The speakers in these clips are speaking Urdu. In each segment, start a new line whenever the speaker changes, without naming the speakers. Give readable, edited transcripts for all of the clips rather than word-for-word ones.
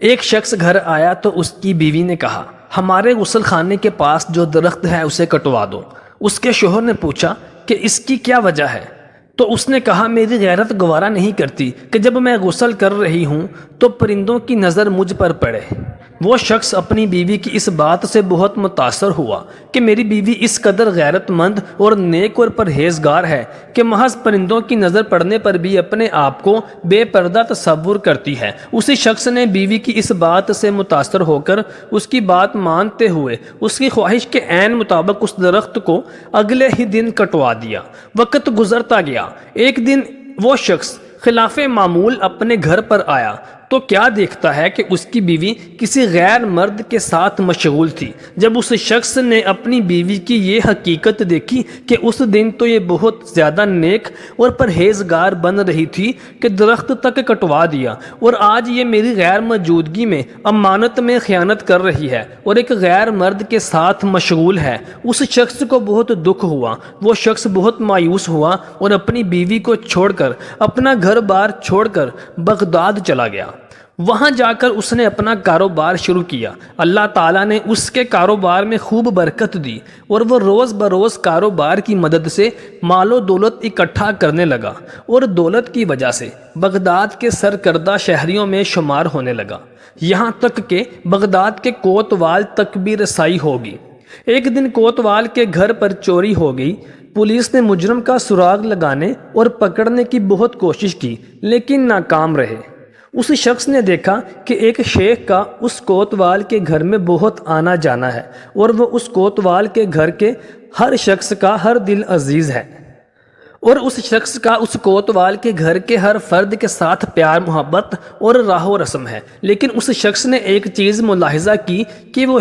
ایک شخص گھر آیا تو اس کی بیوی نے کہا، ہمارے غسل خانے کے پاس جو درخت ہے اسے کٹوا دو۔ اس کے شوہر نے پوچھا کہ اس کی کیا وجہ ہے؟ تو اس نے کہا، میری غیرت گوارا نہیں کرتی کہ جب میں غسل کر رہی ہوں تو پرندوں کی نظر مجھ پر پڑے۔ وہ شخص اپنی بیوی کی اس بات سے بہت متاثر ہوا کہ میری بیوی اس قدر غیرت مند اور نیک اور پرہیزگار ہے کہ محض پرندوں کی نظر پڑنے پر بھی اپنے آپ کو بے پردہ تصور کرتی ہے۔ اسی شخص نے بیوی کی اس بات سے متاثر ہو کر اس کی بات مانتے ہوئے اس کی خواہش کے عین مطابق اس درخت کو اگلے ہی دن کٹوا دیا۔ وقت گزرتا گیا۔ ایک دن وہ شخص خلاف معمول اپنے گھر پر آیا تو کیا دیکھتا ہے کہ اس کی بیوی کسی غیر مرد کے ساتھ مشغول تھی۔ جب اس شخص نے اپنی بیوی کی یہ حقیقت دیکھی کہ اس دن تو یہ بہت زیادہ نیک اور پرہیزگار بن رہی تھی کہ درخت تک کٹوا دیا، اور آج یہ میری غیر موجودگی میں امانت میں خیانت کر رہی ہے اور ایک غیر مرد کے ساتھ مشغول ہے، اس شخص کو بہت دکھ ہوا۔ وہ شخص بہت مایوس ہوا اور اپنی بیوی کو چھوڑ کر، اپنا گھر بار چھوڑ کر بغداد چلا گیا۔ وہاں جا کر اس نے اپنا کاروبار شروع کیا۔ اللہ تعالیٰ نے اس کے کاروبار میں خوب برکت دی اور وہ روز بروز کاروبار کی مدد سے مال و دولت اکٹھا کرنے لگا اور دولت کی وجہ سے بغداد کے سرکردہ شہریوں میں شمار ہونے لگا، یہاں تک کہ بغداد کے کوتوال تک بھی رسائی ہوگی۔ ایک دن کوتوال کے گھر پر چوری ہو گئی۔ پولیس نے مجرم کا سراغ لگانے اور پکڑنے کی بہت کوشش کی لیکن ناکام رہے۔ اس شخص نے دیکھا کہ ایک شیخ کا اس کوتوال کے گھر میں بہت آنا جانا ہے اور وہ اس کوتوال کے گھر کے ہر شخص کا ہر دل عزیز ہے، اور اس شخص کا اس کوتوال کے گھر کے ہر فرد کے ساتھ پیار محبت اور راہ و رسم ہے۔ لیکن اس شخص نے ایک چیز ملاحظہ کی کہ وہ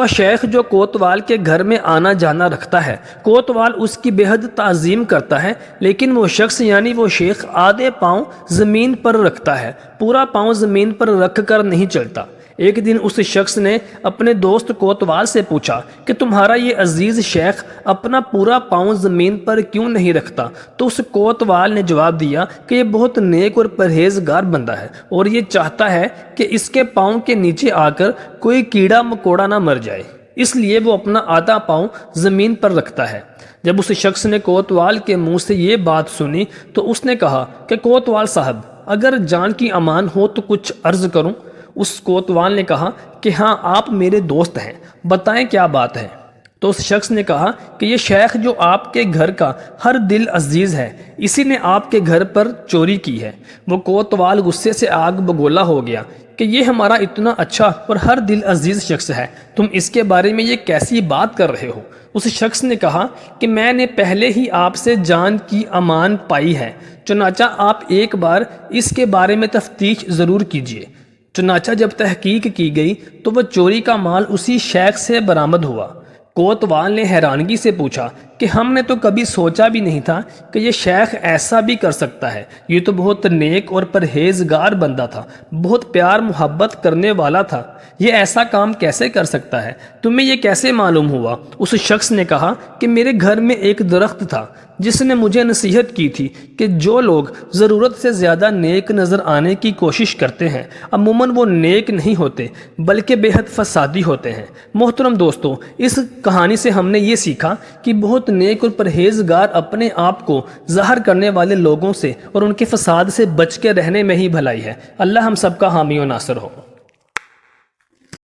شیخ جو کوتوال کے گھر میں آنا جانا رکھتا ہے، کوتوال اس کی بے حد تعظیم کرتا ہے، لیکن وہ شخص یعنی وہ شیخ آدھے پاؤں زمین پر رکھتا ہے، پورا پاؤں زمین پر رکھ کر نہیں چلتا۔ ایک دن اس شخص نے اپنے دوست کوتوال سے پوچھا کہ تمہارا یہ عزیز شیخ اپنا پورا پاؤں زمین پر کیوں نہیں رکھتا؟ تو اس کوتوال نے جواب دیا کہ یہ بہت نیک اور پرہیزگار بندہ ہے اور یہ چاہتا ہے کہ اس کے پاؤں کے نیچے آ کر کوئی کیڑا مکوڑا نہ مر جائے، اس لیے وہ اپنا آدھا پاؤں زمین پر رکھتا ہے۔ جب اس شخص نے کوتوال کے منہ سے یہ بات سنی تو اس نے کہا کہ کوتوال صاحب، اگر جان کی امان ہو تو کچھ عرض کروں۔ اس کوتوال نے کہا کہ ہاں، آپ میرے دوست ہیں، بتائیں کیا بات ہے۔ تو اس شخص نے کہا کہ یہ شیخ جو آپ کے گھر کا ہر دل عزیز ہے، اسی نے آپ کے گھر پر چوری کی ہے۔ وہ کوتوال غصے سے آگ بگولا ہو گیا کہ یہ ہمارا اتنا اچھا اور ہر دل عزیز شخص ہے، تم اس کے بارے میں یہ کیسی بات کر رہے ہو؟ اس شخص نے کہا کہ میں نے پہلے ہی آپ سے جان کی امان پائی ہے، چنانچہ آپ ایک بار اس کے بارے میں تفتیش ضرور کیجیے۔ چنانچہ جب تحقیق کی گئی تو وہ چوری کا مال اسی شیخ سے برآمد ہوا۔ کوتوال نے حیرانگی سے پوچھا کہ ہم نے تو کبھی سوچا بھی نہیں تھا کہ یہ شیخ ایسا بھی کر سکتا ہے، یہ تو بہت نیک اور پرہیزگار بندہ تھا، بہت پیار محبت کرنے والا تھا، یہ ایسا کام کیسے کر سکتا ہے؟ تمہیں یہ کیسے معلوم ہوا؟ اس شخص نے کہا کہ میرے گھر میں ایک درخت تھا جس نے مجھے نصیحت کی تھی کہ جو لوگ ضرورت سے زیادہ نیک نظر آنے کی کوشش کرتے ہیں عموماً وہ نیک نہیں ہوتے بلکہ بے حد فسادی ہوتے ہیں۔ محترم دوستو، اس کہانی سے ہم نے یہ سیکھا کہ بہت نیک اور پرہیزگار اپنے آپ کو ظاہر کرنے والے لوگوں سے اور ان کے فساد سے بچ کے رہنے میں ہی بھلائی ہے۔ اللہ ہم سب کا حامی و ناصر ہو۔